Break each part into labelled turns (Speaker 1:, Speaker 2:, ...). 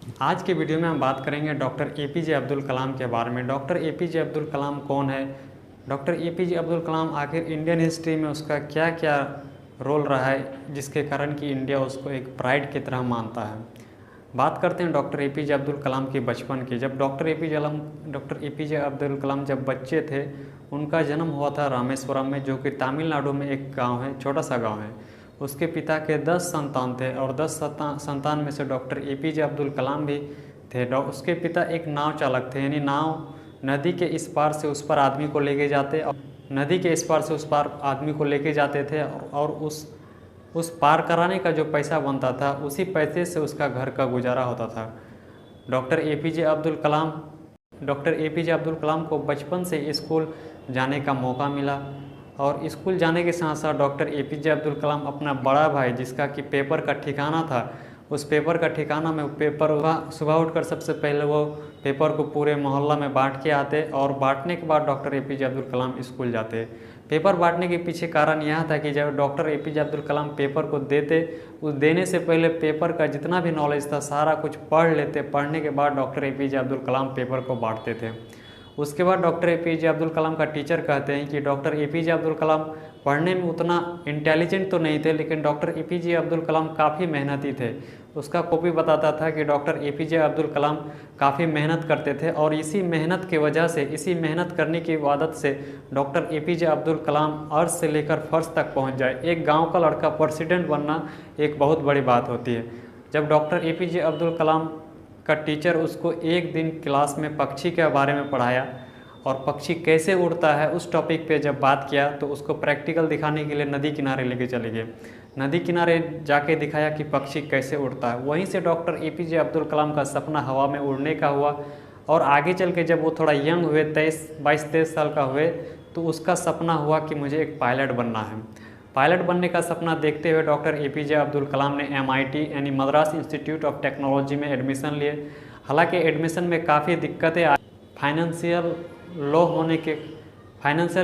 Speaker 1: आज के वीडियो में हम बात करेंगे डॉक्टर एपीजे अब्दुल कलाम के बारे में। डॉक्टर एपीजे अब्दुल कलाम कौन है? डॉक्टर एपीजे अब्दुल कलाम आखिर इंडियन हिस्ट्री में उसका क्या क्या रोल रहा है जिसके कारण कि इंडिया उसको एक प्राइड की तरह मानता है। बात करते हैं डॉक्टर एपीजे अब्दुल कलाम के बचपन की। जब डॉक्टर एपीजे अब्दुल कलाम जब बच्चे थे, उनका जन्म हुआ था रामेश्वरम में, जो कि तमिलनाडु में एक गांव है, छोटा सा गांव है। उसके पिता के 10 संतान थे और 10 संतान में से डॉक्टर एपीजे अब्दुल कलाम भी थे। उसके पिता एक नाव चालक थे, यानी नाव नदी के इस पार से उस पार आदमी को लेके जाते और नदी के इस पार से उस पार आदमी को लेके जाते थे और उस पार कराने का जो पैसा बनता था उसी पैसे से उसका घर का गुजारा होता था। Doctor APJ Abdul Kalam doctor APJ Abdul Kalam को बचपन से स्कूल जाने का मौका मिला और स्कूल जाने के साथ साथ डॉक्टर एपीजे अब्दुल कलाम अपना बड़ा भाई, जिसका कि पेपर का ठिकाना था, उस पेपर का ठिकाना में पेपर सुबह उठकर सबसे पहले वो पेपर को पूरे मोहल्ला में बांट के आते और बांटने के बाद doctor APJ Abdul Kalam school जाते। पेपर बांटने के पीछे कारण यह था कि जब doctor APJ Abdul Kalam paper को देते, उस देने से पहले पेपर का जितना भी नॉलेज था सारा कुछ पढ़ लेते। पढ़ने के बाद doctor APJ Abdul Kalam paper को बांटते थे। उसके बाद डॉक्टर एपीजे अब्दुल कलाम का टीचर कहते हैं कि डॉक्टर एपीजे अब्दुल कलाम पढ़ने में उतना इंटेलिजेंट तो नहीं थे, लेकिन डॉक्टर एपीजे अब्दुल कलाम काफ़ी मेहनती थे। उसका कॉपी बताता था कि डॉक्टर एपीजे अब्दुल कलाम काफ़ी मेहनत करते थे और इसी मेहनत की वजह से, इसी मेहनत करने की आदत से डॉक्टर एपीजे अब्दुल कलाम अर्थ से लेकर फर्श तक पहुंच जाए। एक गांव का लड़का प्रेसिडेंट बनना एक बहुत बड़ी बात होती है। जब डॉक्टर एपीजे अब्दुल कलाम का टीचर उसको एक दिन क्लास में पक्षी के बारे में पढ़ाया और पक्षी कैसे उड़ता है उस टॉपिक पे जब बात किया, तो उसको प्रैक्टिकल दिखाने के लिए नदी किनारे लेके चले गए। नदी किनारे जाके दिखाया कि पक्षी कैसे उड़ता है। वहीं से डॉक्टर एपीजे अब्दुल कलाम का सपना हवा में उड़ने का हुआ और आगे चल के जब वो थोड़ा यंग हुए, 22-23 साल का हुए, तो उसका सपना हुआ कि मुझे एक पायलट बनना है। पायलट बनने का सपना देखते हुए डॉक्टर एपीजे अब्दुल कलाम ने MIT यानी मद्रास इंस्टीट्यूट ऑफ टेक्नोलॉजी में एडमिशन लिए। हालांकि एडमिशन में काफ़ी दिक्कतें आई, फाइनेंशियल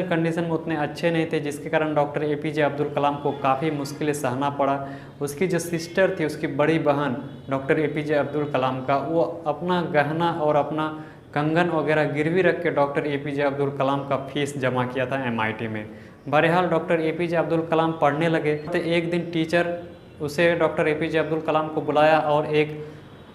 Speaker 1: कंडीशन में उतने अच्छे नहीं थे, जिसके कारण डॉक्टर एपीजे अब्दुल कलाम को काफ़ी मुश्किलें सहना पड़ा। उसकी जो सिस्टर थी, उसकी बड़ी बहन डॉक्टर एपीजे अब्दुल कलाम का, वो अपना गहना और अपना कंगन वगैरह गिरवी रख के डॉक्टर एपीजे अब्दुल कलाम का फीस जमा किया था MIT में। बहरहाल डॉक्टर एपीजे अब्दुल कलाम पढ़ने लगे तो एक दिन टीचर उसे डॉक्टर एपीजे अब्दुल कलाम को बुलाया और एक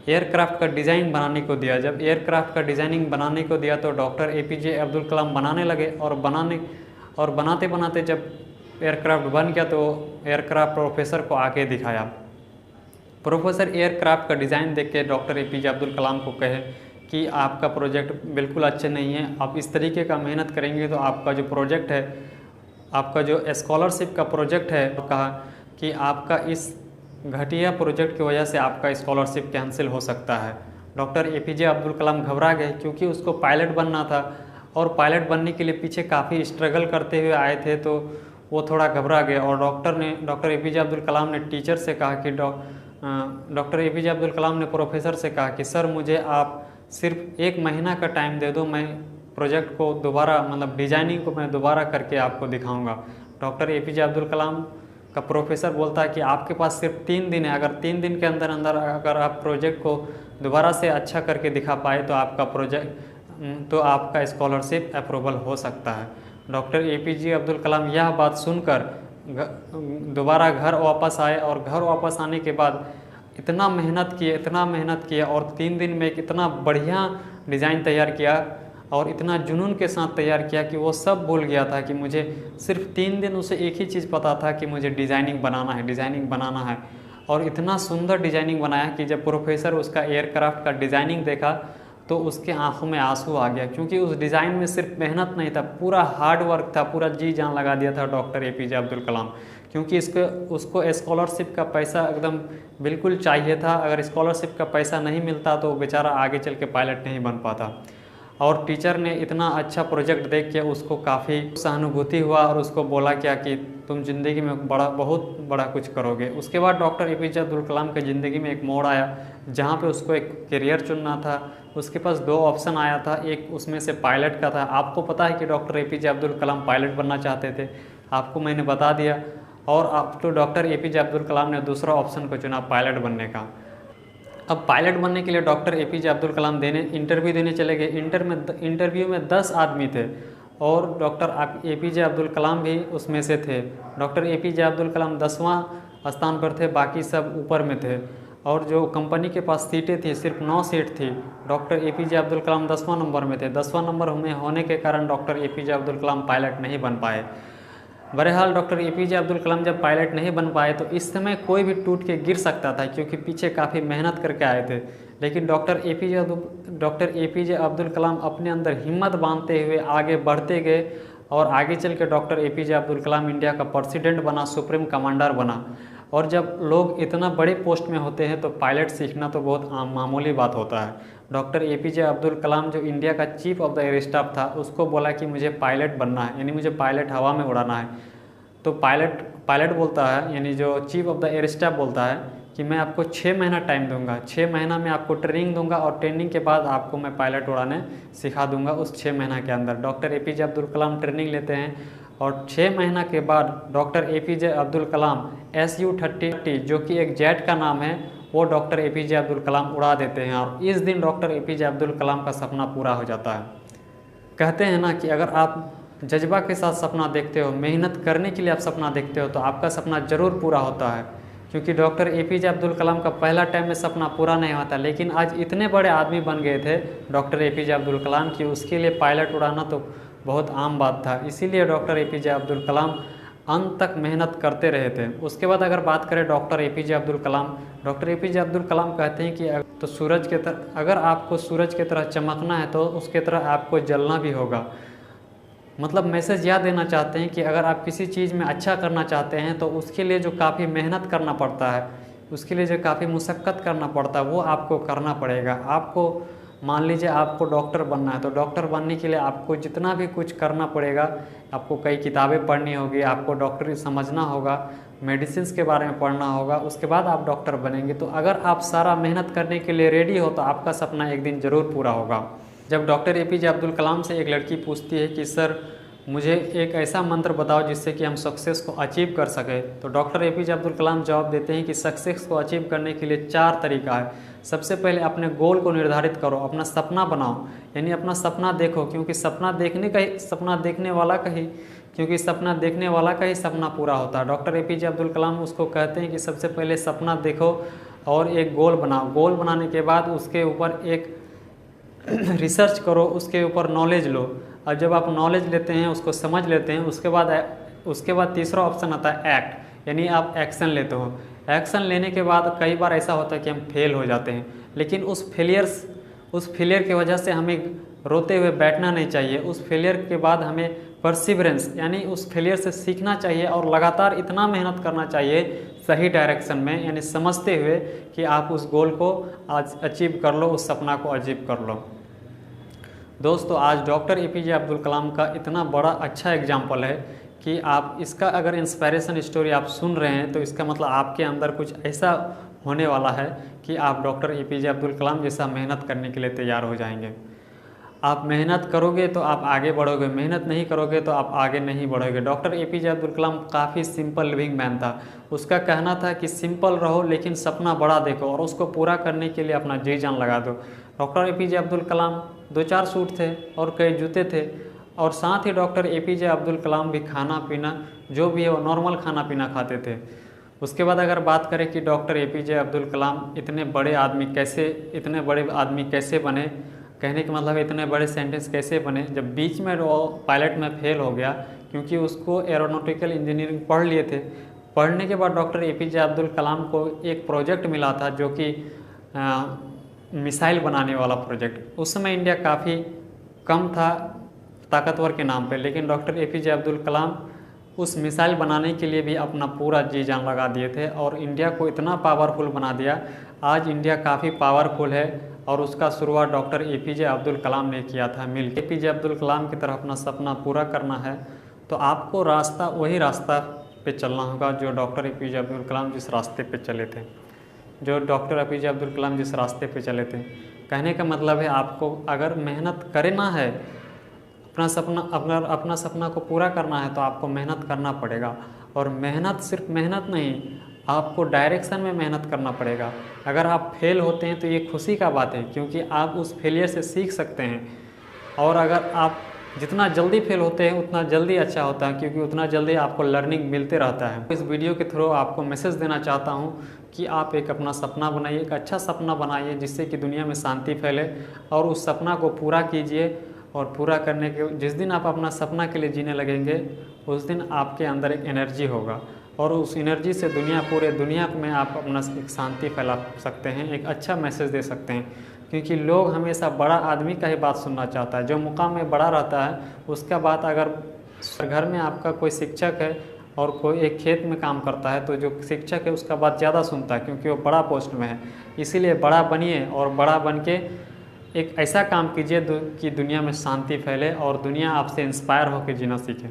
Speaker 1: एयरक्राफ्ट का डिज़ाइन बनाने को दिया। जब एयरक्राफ्ट का डिज़ाइनिंग बनाने को दिया तो डॉक्टर एपीजे अब्दुल कलाम बनाने लगे और बनाते बनाते जब एयरक्राफ्ट बन गया तो एयरक्राफ्ट प्रोफेसर को आके दिखाया। प्रोफेसर एयरक्राफ्ट का डिज़ाइन देख के डॉक्टर एपीजे अब्दुल कलाम को कहे कि आपका प्रोजेक्ट बिल्कुल अच्छे नहीं है, आप इस तरीके का मेहनत करेंगे तो आपका जो प्रोजेक्ट है, आपका जो स्कॉलरशिप का प्रोजेक्ट है, कहा कि आपका इस घटिया प्रोजेक्ट की वजह से आपका स्कॉलरशिप कैंसिल हो सकता है। डॉक्टर एपीजे अब्दुल कलाम घबरा गए क्योंकि उसको पायलट बनना था और पायलट बनने के लिए पीछे काफ़ी स्ट्रगल करते हुए आए थे, तो वो थोड़ा घबरा गए और डॉक्टर एपीजे अब्दुल कलाम ने टीचर से कहा कि डॉक्टर एपीजे अब्दुल कलाम ने प्रोफेसर से कहा कि सर मुझे आप सिर्फ 1 महीना का टाइम दे दो, मैं प्रोजेक्ट को दोबारा डिज़ाइनिंग को मैं दोबारा करके आपको दिखाऊंगा। डॉक्टर एपीजे अब्दुल कलाम का प्रोफेसर बोलता है कि आपके पास सिर्फ 3 दिन है, अगर 3 दिन के अंदर अंदर अगर आप प्रोजेक्ट को दोबारा से अच्छा करके दिखा पाए तो आपका स्कॉलरशिप अप्रूवल हो सकता है। डॉक्टर एपीजे अब्दुल कलाम यह बात सुनकर दोबारा घर वापस आए और घर वापस आने के बाद इतना मेहनत किया और 3 दिन में एक इतना बढ़िया डिज़ाइन तैयार किया और इतना जुनून के साथ तैयार किया कि वो सब भूल गया था कि मुझे सिर्फ 3 दिन उसे एक ही चीज़ पता था कि मुझे डिज़ाइनिंग बनाना है और इतना सुंदर डिज़ाइनिंग बनाया कि जब प्रोफेसर उसका एयरक्राफ्ट का डिज़ाइनिंग देखा तो उसके आंखों में आंसू आ गया, क्योंकि उस डिज़ाइन में सिर्फ मेहनत नहीं था, पूरा हार्ड वर्क था, पूरा जी जान लगा दिया था डॉक्टर एपीजे अब्दुल कलाम। क्योंकि उसको स्कॉलरशिप का पैसा एकदम बिल्कुल चाहिए था, अगर स्कॉलरशिप का पैसा नहीं मिलता तो बेचारा आगे चल के पायलट नहीं बन पाता। और टीचर ने इतना अच्छा प्रोजेक्ट देख के उसको काफ़ी सहानुभूति हुआ और उसको बोला क्या कि तुम ज़िंदगी में बहुत बड़ा कुछ करोगे। उसके बाद डॉक्टर एपीजे अब्दुल कलाम की ज़िंदगी में एक मोड़ आया जहाँ पे उसको एक करियर चुनना था। उसके पास 2 ऑप्शन आया था, एक उसमें से पायलट का था। आपको पता है कि doctor APJ Abdul Kalam pilot बनना चाहते थे, आपको मैंने बता दिया। और अब तो डॉक्टर एपीजे अब्दुल कलाम ने दूसरा ऑप्शन को चुना, पायलट बनने का। अब पायलट बनने के लिए doctor APJ Abdul Kalam interview देने चले गए। इंटरव्यू में 10 आदमी थे और डॉक्टर एपीजे अब्दुल कलाम भी उसमें से थे। डॉक्टर एपीजे अब्दुल कलाम 10वां स्थान पर थे, बाकी सब ऊपर में थे। और जो कंपनी के पास सीटें थी सिर्फ 9 सीट थी। Doctor APJ Abdul Kalam 10वां number में थे। 10वां नंबर में होने के कारण doctor APJ Abdul Kalam pilot नहीं बन पाए। बहरहाल डॉक्टर एपीजे अब्दुल कलाम जब पायलट नहीं बन पाए तो इस समय कोई भी टूट के गिर सकता था, क्योंकि पीछे काफ़ी मेहनत करके आए थे। लेकिन डॉक्टर एपीजे अब्दुल कलाम अपने अंदर हिम्मत बांधते हुए आगे बढ़ते गए और आगे चल के doctor APJ Abdul Kalam India का प्रेसिडेंट बना, सुप्रीम कमांडर बना। और जब लोग इतना बड़े पोस्ट में होते हैं तो पायलट सीखना तो बहुत मामूली बात होता है। डॉक्टर एपीजे अब्दुल कलाम जो इंडिया का chief of the air staff था, उसको बोला कि मुझे पायलट बनना है, यानी मुझे पायलट हवा में उड़ाना है। तो पायलट बोलता है, यानी जो chief of the air staff बोलता है कि मैं आपको 6 महीना टाइम दूंगा, 6 महीना में आपको ट्रेनिंग दूंगा और ट्रेनिंग के बाद आपको मैं पायलट उड़ाने सिखा दूंगा उस 6 महीना के अंदर। Doctor APJ Abdul Kalam training लेते हैं और 6 महीना के बाद doctor APJ Abdul Kalam SU-30 जो कि एक जेट का नाम है, वो डॉक्टर एपीजे अब्दुल कलाम उड़ा देते हैं। और इस दिन डॉक्टर एपीजे अब्दुल कलाम का सपना पूरा हो जाता है। कहते हैं ना कि अगर आप जज्बा के साथ सपना देखते हो, मेहनत करने के लिए आप सपना देखते हो, तो आपका सपना ज़रूर पूरा होता है। क्योंकि डॉक्टर एपीजे अब्दुल कलाम का पहला टाइम में सपना पूरा नहीं होता, लेकिन आज इतने बड़े आदमी बन गए थे डॉक्टर एपीजे अब्दुल कलाम की, उसके लिए पायलट उड़ाना तो बहुत आम बात था। इसीलिए डॉक्टर एपीजे अब्दुल कलाम अंत तक मेहनत करते रहे थे। उसके बाद अगर बात करें डॉक्टर एपीजे अब्दुल कलाम कहते हैं कि अगर आपको सूरज की तरह चमकना है तो उसके तरह आपको जलना भी होगा। मतलब मैसेज याद देना चाहते हैं कि अगर आप किसी चीज़ में अच्छा करना चाहते हैं तो उसके लिए जो काफ़ी मेहनत करना पड़ता है, उसके लिए जो काफ़ी मुशक्क़त करना पड़ता है, वो आपको करना पड़ेगा। आपको मान लीजिए आपको डॉक्टर बनना है, तो डॉक्टर बनने के लिए आपको जितना भी कुछ करना पड़ेगा, आपको कई किताबें पढ़नी होगी, आपको डॉक्टरी समझना होगा, मेडिसिन के बारे में पढ़ना होगा, उसके बाद आप डॉक्टर बनेंगे। तो अगर आप सारा मेहनत करने के लिए रेडी हो तो आपका सपना एक दिन ज़रूर पूरा होगा। जब डॉक्टर एपीजे अब्दुल कलाम से एक लड़की पूछती है कि सर मुझे एक ऐसा मंत्र बताओ जिससे कि हम सक्सेस को अचीव कर सकें, तो डॉक्टर एपीजे अब्दुल कलाम जवाब देते हैं कि सक्सेस को अचीव करने के लिए 4 तरीका है। सबसे पहले अपने गोल को निर्धारित करो, अपना सपना बनाओ, यानी अपना सपना देखो, क्योंकि सपना देखने वाला का ही सपना पूरा होता है। डॉक्टर एपीजे अब्दुल कलाम उसको कहते हैं कि सबसे पहले सपना देखो और एक गोल बनाओ। गोल बनाने के बाद उसके ऊपर एक रिसर्च करो, उसके ऊपर नॉलेज लो, और जब आप नॉलेज लेते हैं, उसको समझ लेते हैं, उसके बाद तीसरा ऑप्शन आता है एक्ट, यानी आप एक्शन लेते हो। एक्शन लेने के बाद कई बार ऐसा होता है कि हम फेल हो जाते हैं, लेकिन उस फेलियर की वजह से हमें रोते हुए बैठना नहीं चाहिए। उस फेलियर के बाद हमें परसिवरेंस, यानी उस फेलियर से सीखना चाहिए और लगातार इतना मेहनत करना चाहिए सही डायरेक्शन में, यानी समझते हुए कि आप उस गोल को आज अचीव कर लो, उस सपना को अचीव कर लो। दोस्तों, आज डॉक्टर एपीजे अब्दुल कलाम का इतना बड़ा अच्छा एग्जाम्पल है कि आप इसका अगर इंस्पायरेशन स्टोरी आप सुन रहे हैं तो इसका मतलब आपके अंदर कुछ ऐसा होने वाला है कि आप डॉक्टर एपीजे अब्दुल कलाम जैसा मेहनत करने के लिए तैयार हो जाएंगे। आप मेहनत करोगे तो आप आगे बढ़ोगे, मेहनत नहीं करोगे तो आप आगे नहीं बढ़ोगे। डॉक्टर एपीजे अब्दुल कलाम काफ़ी सिंपल लिविंग मैन था। उसका कहना था कि सिंपल रहो लेकिन सपना बड़ा देखो और उसको पूरा करने के लिए अपना जी जान लगा दो। Doctor APJ Abdul Kalam 2-4 suit थे और कई जूते थे, और साथ ही डॉक्टर एपीजे अब्दुल कलाम भी खाना पीना जो भी है वो नॉर्मल खाना पीना खाते थे। उसके बाद अगर बात करें कि डॉक्टर एपीजे अब्दुल कलाम इतने बड़े आदमी कैसे बने, कहने का मतलब इतने बड़े साइंटिस्ट कैसे बने, जब बीच में वो पायलट में फेल हो गया क्योंकि उसको एरोनॉटिकल इंजीनियरिंग पढ़ लिए थे। पढ़ने के बाद डॉक्टर एपीजे अब्दुल कलाम को एक प्रोजेक्ट मिला था जो कि मिसाइल बनाने वाला प्रोजेक्ट। उस समय इंडिया काफ़ी कम था ताकतवर के नाम पे, लेकिन डॉक्टर एपीजे अब्दुल कलाम उस मिसाइल बनाने के लिए भी अपना पूरा जी जान लगा दिए थे और इंडिया को इतना पावरफुल बना दिया। आज इंडिया काफ़ी पावरफुल है और उसका शुरुआत डॉक्टर एपीजे अब्दुल कलाम ने किया था मिल। एपीजे अब्दुल कलाम की तरह अपना सपना पूरा करना है तो आपको वही रास्ता पे चलना होगा जो डॉक्टर एपीजे अब्दुल कलाम जिस रास्ते पे चले थे, कहने का मतलब है आपको अगर मेहनत करना है, अपना सपना को पूरा करना है तो आपको मेहनत करना पड़ेगा। और मेहनत सिर्फ मेहनत नहीं, आपको डायरेक्शन में मेहनत करना पड़ेगा। अगर आप फेल होते हैं तो ये खुशी का बात है, क्योंकि आप उस फेलियर से सीख सकते हैं। और अगर आप जितना जल्दी फेल होते हैं उतना जल्दी अच्छा होता है, क्योंकि उतना जल्दी आपको लर्निंग मिलते रहता है। इस वीडियो के थ्रू आपको मैसेज देना चाहता हूँ कि आप एक अपना सपना बनाइए, एक अच्छा सपना बनाइए जिससे कि दुनिया में शांति फैले, और उस सपना को पूरा कीजिए। और पूरा करने के जिस दिन आप अपना सपना के लिए जीने लगेंगे, उस दिन आपके अंदर एक एनर्जी होगा, और उस एनर्जी से पूरे दुनिया में आप अपना एक शांति फैला सकते हैं, एक अच्छा मैसेज दे सकते हैं। क्योंकि लोग हमेशा बड़ा आदमी का ही बात सुनना चाहता है, जो मुकाम में बड़ा रहता है उसका बात। अगर घर में आपका कोई शिक्षक है और कोई एक खेत में काम करता है, तो जो शिक्षक है उसका बात ज़्यादा सुनता है, क्योंकि वो बड़ा पोस्ट में है। इसीलिए बड़ा बनिए, और बड़ा बन के एक ऐसा काम कीजिए कि दुनिया में शांति फैले और दुनिया आपसे इंस्पायर होकर जीना सीखे।